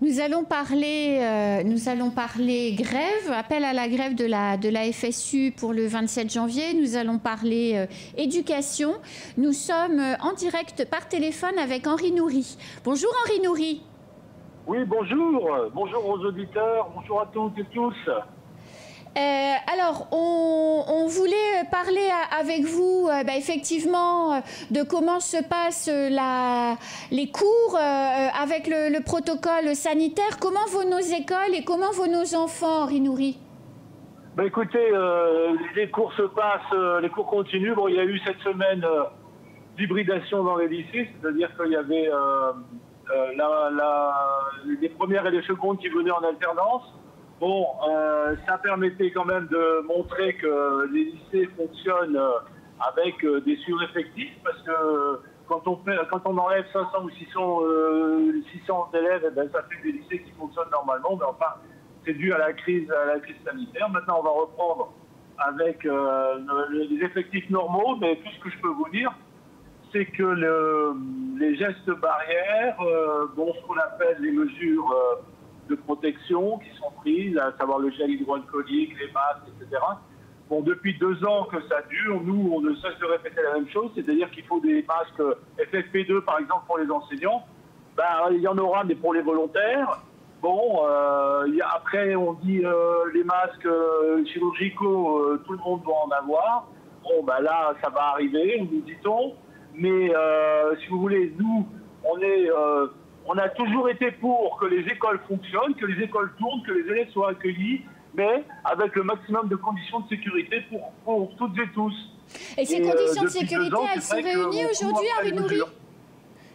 Nous allons parler grève, appel à la grève de la FSU pour le 27 janvier. Nous allons parler éducation. Nous sommes en direct par téléphone avec Henri Noury. Bonjour Henri Noury. Oui, bonjour. Bonjour aux auditeurs. Bonjour à toutes et tous. Alors, on voulait parler avec vous, effectivement, de comment se passent les cours avec le protocole sanitaire. Comment vont nos écoles et comment vont nos enfants, Henri Noury? Écoutez, les cours se passent, les cours continuent. Bon, il y a eu cette semaine d'hybridation dans les lycées, c'est-à-dire qu'il y avait les premières et les secondes qui venaient en alternance. Bon, ça permettait quand même de montrer que les lycées fonctionnent avec des sureffectifs, parce que quand on enlève 500 ou 600 élèves, ça fait des lycées qui fonctionnent normalement, mais enfin, c'est dû à la crise sanitaire. Maintenant, on va reprendre avec les effectifs normaux, mais tout ce que je peux vous dire, c'est que les gestes barrières, ce qu'on appelle les mesures de protection qui sont prises, à savoir le gel hydroalcoolique, les masques, etc. Bon, depuis 2 ans que ça dure, nous, on ne cesse de répéter la même chose, c'est-à-dire qu'il faut des masques FFP2, par exemple, pour les enseignants. Il y en aura, mais pour les volontaires. Bon, après, on dit les masques chirurgicaux, tout le monde doit en avoir. Bon, là, ça va arriver, nous dit-on. Mais si vous voulez, nous, on a toujours été pour que les écoles fonctionnent, que les écoles tournent, que les élèves soient accueillis, mais avec le maximum de conditions de sécurité pour toutes et tous. Et ces conditions de sécurité, elles sont réunies aujourd'hui, Henri Noury?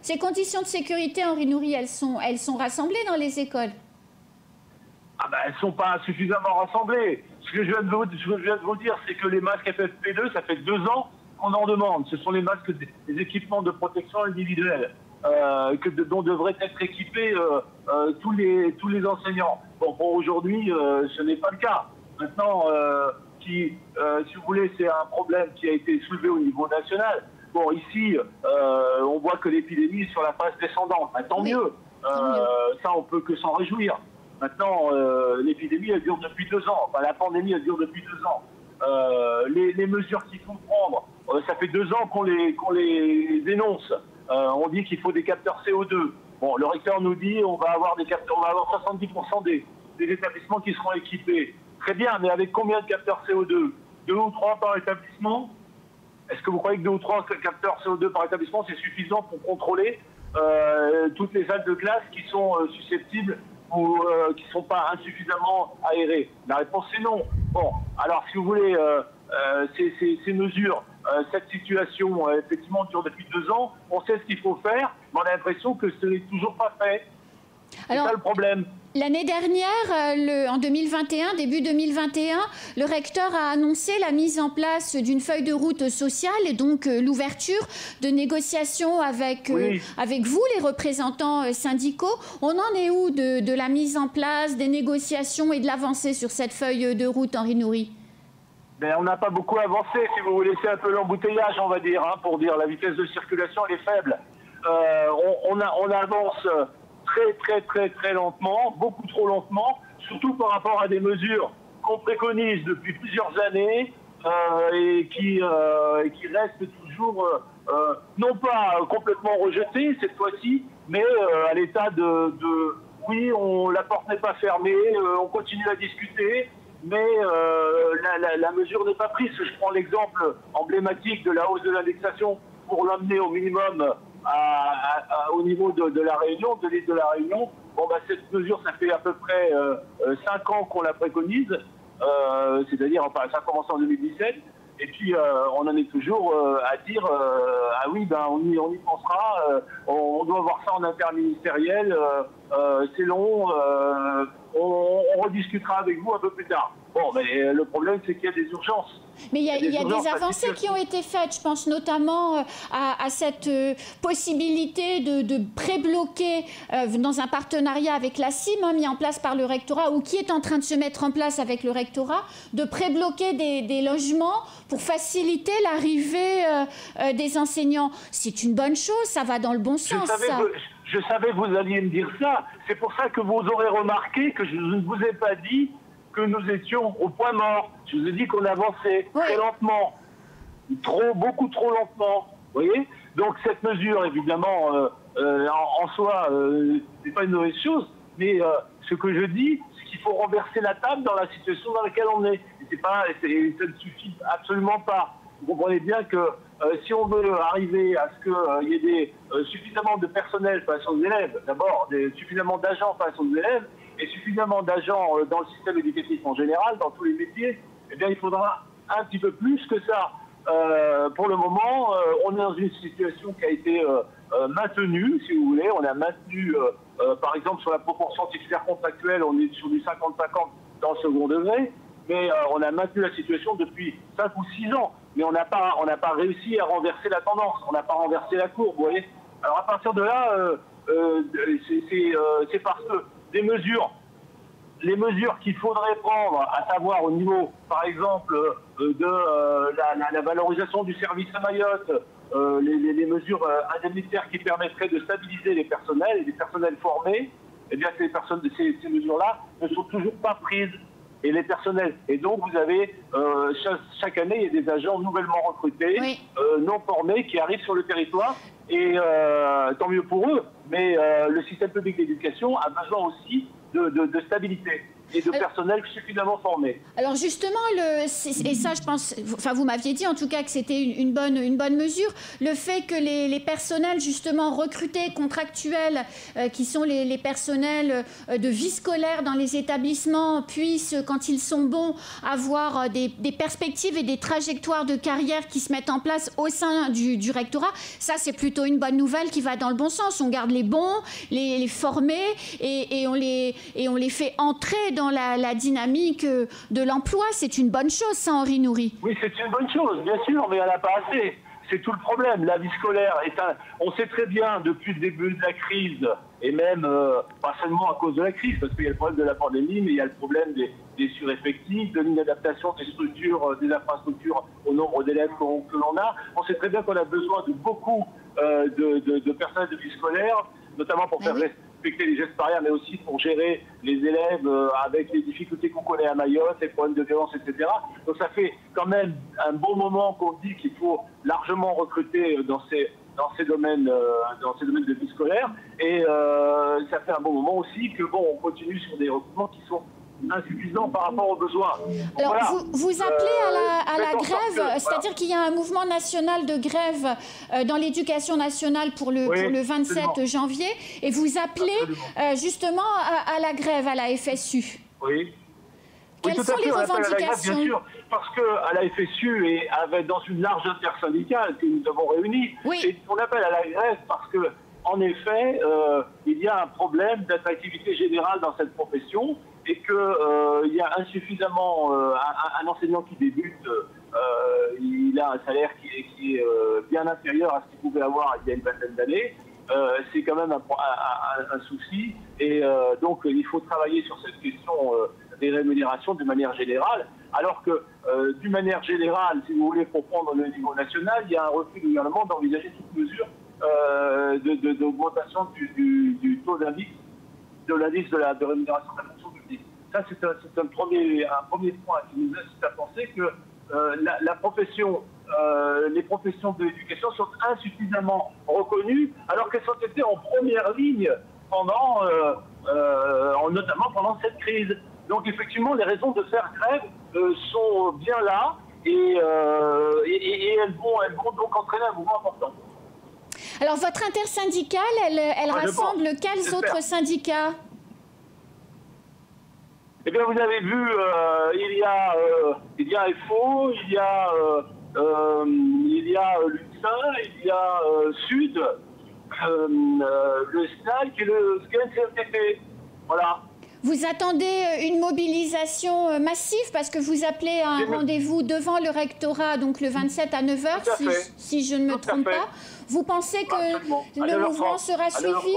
Ces conditions de sécurité, Henri Noury, elles sont rassemblées dans les écoles? Elles ne sont pas suffisamment rassemblées. Ce que je viens de vous dire, c'est que les masques FFP2, ça fait 2 ans qu'on en demande. Ce sont les masques des équipements de protection individuelle. Dont devraient être équipés tous les enseignants. Bon, pour aujourd'hui, ce n'est pas le cas. Maintenant, si vous voulez, c'est un problème qui a été soulevé au niveau national. Bon, ici, on voit que l'épidémie est sur la phase descendante. Tant mieux. Ça, on peut que s'en réjouir. Maintenant, l'épidémie, elle dure depuis 2 ans. Enfin, la pandémie, elle dure depuis 2 ans. Les mesures qu'il faut prendre, ça fait 2 ans qu'on les dénonce. On dit qu'il faut des capteurs CO2. Bon, le recteur nous dit on va avoir 70% des établissements qui seront équipés. Très bien, mais avec combien de capteurs CO2? 2 ou 3 par établissement? Est-ce que vous croyez que 2 ou 3 capteurs CO2 par établissement, c'est suffisant pour contrôler toutes les salles de classe qui sont susceptibles ou qui ne sont pas insuffisamment aérées? La réponse est non. Bon, alors si vous voulez, ces mesures, cette situation, effectivement, dure depuis 2 ans. On sait ce qu'il faut faire, mais on a l'impression que ce n'est toujours pas fait. C'est ça le problème. L'année dernière, en 2021, début 2021, le recteur a annoncé la mise en place d'une feuille de route sociale et donc l'ouverture de négociations avec vous, les représentants syndicaux. On en est où de la mise en place, des négociations et de l'avancée sur cette feuille de route, Henri Noury? On n'a pas beaucoup avancé, si vous voulez, c'est un peu l'embouteillage, on va dire, pour dire la vitesse de circulation, elle est faible. On avance très lentement, beaucoup trop lentement, surtout par rapport à des mesures qu'on préconise depuis plusieurs années et qui restent toujours, non pas complètement rejetées cette fois-ci, mais à l'état oui, la porte n'est pas fermée, on continue à discuter. Mais la mesure n'est pas prise. Je prends l'exemple emblématique de la hausse de l'indexation pour l'amener au minimum au niveau de la Réunion, de l'île de la Réunion. Bon, cette mesure, ça fait à peu près 5 ans qu'on la préconise, c'est-à-dire, ça a commencé en 2017. Et puis, on en est toujours à dire, on y pensera, on doit voir ça en interministériel, c'est long, on rediscutera avec vous un peu plus tard. Bon, mais le problème, c'est qu'il y a des urgences. Mais il y a des avancées qui ont été faites. Je pense notamment à cette possibilité de pré-bloquer dans un partenariat avec la CIM, mis en place par le rectorat, ou qui est en train de se mettre en place avec le rectorat, de pré-bloquer des logements pour faciliter l'arrivée des enseignants. C'est une bonne chose, ça va dans le bon sens. Je savais que vous alliez me dire ça. C'est pour ça que vous aurez remarqué que je ne vous ai pas dit que nous étions au point mort. Je vous ai dit qu'on avançait très lentement, beaucoup trop lentement. Vous voyez? Donc cette mesure, évidemment, en soi, c'est pas une mauvaise chose. Mais ce que je dis, c'est qu'il faut renverser la table dans la situation dans laquelle on est. Et ça ne suffit absolument pas. Vous comprenez bien que si on veut arriver à ce qu'il y ait suffisamment de personnel face aux élèves, d'abord suffisamment d'agents face aux élèves et suffisamment d'agents dans le système éducatif en général, dans tous les métiers, eh bien il faudra un petit peu plus que ça. Pour le moment, on est dans une situation qui a été maintenue, si vous voulez. On a maintenu, par exemple, sur la proportion titulaire contractuelle, on est sur du 50-50 dans le second degré, mais on a maintenu la situation depuis 5 ou 6 ans. Mais on n'a pas réussi à renverser la tendance, on n'a pas renversé la courbe, vous voyez. Alors à partir de là, c'est parce que les mesures qu'il faudrait prendre, à savoir au niveau, par exemple, de la valorisation du service à Mayotte, les mesures indemnitaires qui permettraient de stabiliser les personnels et les personnels formés, eh bien ces mesures-là ne sont toujours pas prises. Et les personnels. Et donc, vous avez, chaque année, il y a des agents nouvellement recrutés, non formés, qui arrivent sur le territoire. Et tant mieux pour eux. Mais le système public d'éducation a besoin aussi de stabilité et de personnel suffisamment formé. Alors justement, et ça je pense, enfin vous m'aviez dit en tout cas que c'était une bonne mesure, le fait que les personnels justement recrutés, contractuels, qui sont les personnels de vie scolaire dans les établissements, puissent, quand ils sont bons, avoir des perspectives et des trajectoires de carrière qui se mettent en place au sein du rectorat, ça c'est plutôt une bonne nouvelle qui va dans le bon sens. On garde les bons, les formés et on les fait entrer dans la dynamique de l'emploi. C'est une bonne chose, ça, Henri Noury. Oui, c'est une bonne chose, bien sûr, mais il n'y en a pas assez. C'est tout le problème. La vie scolaire on sait très bien depuis le début de la crise, et même pas seulement à cause de la crise, parce qu'il y a le problème de la pandémie, mais il y a le problème des sureffectifs, de l'inadaptation des structures, des infrastructures au nombre d'élèves que l'on a. On sait très bien qu'on a besoin de beaucoup de personnel de vie scolaire, notamment pour faire respecter les gestes barrières, mais aussi pour gérer les élèves avec les difficultés qu'on connaît à Mayotte, les problèmes de violence, etc. Donc ça fait quand même un bon moment qu'on dit qu'il faut largement recruter dans ces domaines de vie scolaire. Et ça fait un bon moment aussi que on continue sur des recrutements qui sont insuffisants par rapport aux besoins. Alors, voilà. vous appelez à la grève, c'est-à-dire qu'il y a un mouvement national de grève dans l'éducation nationale pour le 27 absolument. Janvier, et vous appelez justement à la grève à la FSU. Oui. Quelles sont les revendications? Bien sûr, parce qu'à la FSU et dans une large intersyndicale que nous avons réunie, on appelle à la grève parce que, en effet, il y a un problème d'attractivité générale dans cette profession et qu'il y a insuffisamment un enseignant qui débute, il a un salaire qui est bien inférieur à ce qu'il pouvait avoir il y a une vingtaine d'années. C'est quand même un souci et donc il faut travailler sur cette question des rémunérations de manière générale, alors que d'une manière générale, si vous voulez, pour prendre le niveau national, il y a un refus du gouvernement d'envisager toute mesure d'augmentation du taux d'indice, de l'indice de rémunération de la fonction publique. Ça, c'est un premier point qui nous incite à penser que la profession, les professions de l'éducation sont insuffisamment reconnues, alors qu'elles ont été en première ligne notamment pendant cette crise. Donc effectivement, les raisons de faire grève sont bien là et elles vont donc entraîner un mouvement important. Alors votre intersyndicale, elle rassemble quels autres syndicats? Eh bien, vous avez vu, il y a FO, il y a l'UNSA, il y a Sud, le SNAC et le SCNCFTP. Voilà. Vous attendez une mobilisation massive parce que vous appelez à un rendez-vous devant le rectorat, donc le 27 à 9h, si je ne me trompe pas. Vous pensez que le mouvement sera suivi?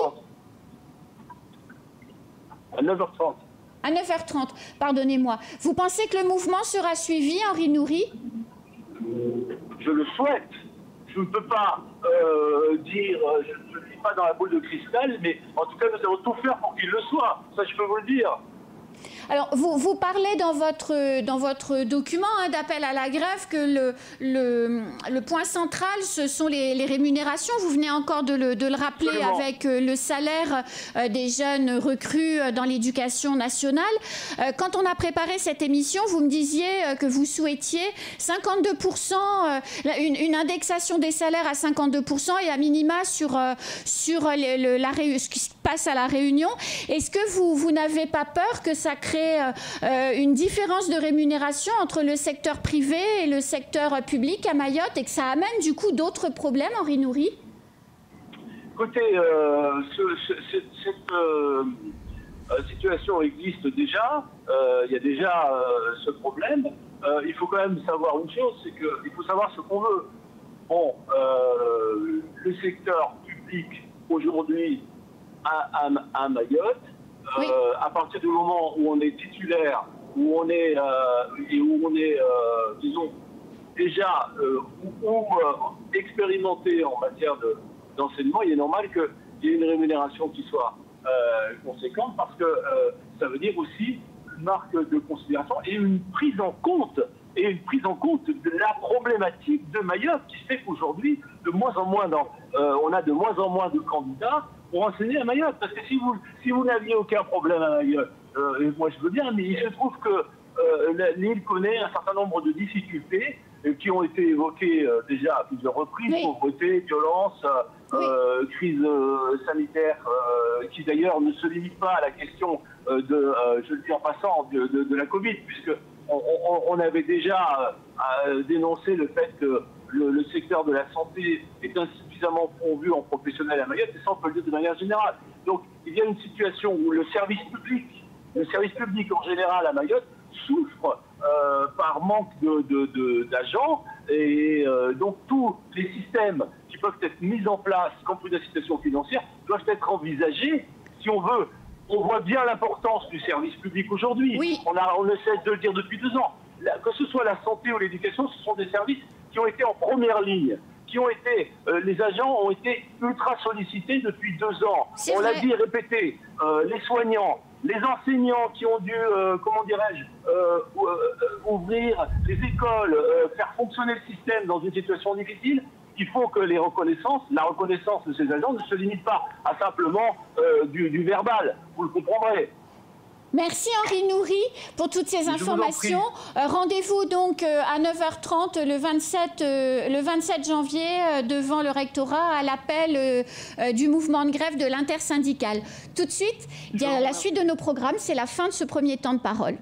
À 9h30. À 9h30, pardonnez-moi. Vous pensez que le mouvement sera suivi, Henri Noury? Je le souhaite. je ne peux pas dire, je ne vis pas dans la boule de cristal, mais en tout cas, nous allons tout faire pour qu'il le soit. Ça, je peux vous le dire. Alors, vous parlez dans votre document d'appel à la grève que le point central, ce sont les rémunérations. Vous venez encore de le rappeler. Absolument. Avec le salaire des jeunes recrues dans l'éducation nationale. Quand on a préparé cette émission, vous me disiez que vous souhaitiez 52%, une indexation des salaires à 52% et à minima sur ce qui se passe à La Réunion. Est-ce que vous n'avez pas peur que ça crée une différence de rémunération entre le secteur privé et le secteur public à Mayotte et que ça amène du coup d'autres problèmes, Henri Noury? Écoutez, cette situation existe déjà. Il y a déjà ce problème. Il faut quand même savoir une chose, c'est qu'il faut savoir ce qu'on veut. Bon, le secteur public aujourd'hui à Mayotte, oui. À partir du moment où on est titulaire, où on est, disons, déjà expérimenté en matière d'enseignement, il est normal qu'il y ait une rémunération qui soit conséquente, parce que ça veut dire aussi une marque de considération et une prise en compte de la problématique de Mayotte, qui fait qu'aujourd'hui, on a de moins en moins de candidats pour enseigner à Mayotte. Parce que si vous n'aviez aucun problème à Mayotte, moi je veux bien, mais il se trouve que l'île connaît un certain nombre de difficultés qui ont été évoquées déjà à plusieurs reprises, oui. Pauvreté, violence, oui. Crise sanitaire, qui d'ailleurs ne se limite pas à la question je le dis en passant, de la Covid, puisque on avait déjà dénoncé le fait que le secteur de la santé est insuffisamment pourvu en professionnels à Mayotte, et ça on peut le dire de manière générale. Donc il y a une situation où le service public en général à Mayotte souffre par manque d'agents, et donc tous les systèmes qui peuvent être mis en place, y compris d'incitation financière, doivent être envisagés si on veut. On voit bien l'importance du service public aujourd'hui. Oui. On ne cesse de le dire depuis 2 ans. Que ce soit la santé ou l'éducation, ce sont des services qui ont été en première ligne, les agents ont été ultra sollicités depuis 2 ans. On l'a dit et répété, les soignants, les enseignants qui ont dû, ouvrir les écoles, faire fonctionner le système dans une situation difficile. Il faut que la reconnaissance de ces agents ne se limite pas à simplement du verbal. Vous le comprendrez. Merci Henri Noury pour toutes ces informations. Rendez-vous donc à 9h30 le 27 janvier devant le rectorat à l'appel du mouvement de grève de l'intersyndicale. Tout de suite, la suite de nos programmes, c'est la fin de ce premier temps de parole.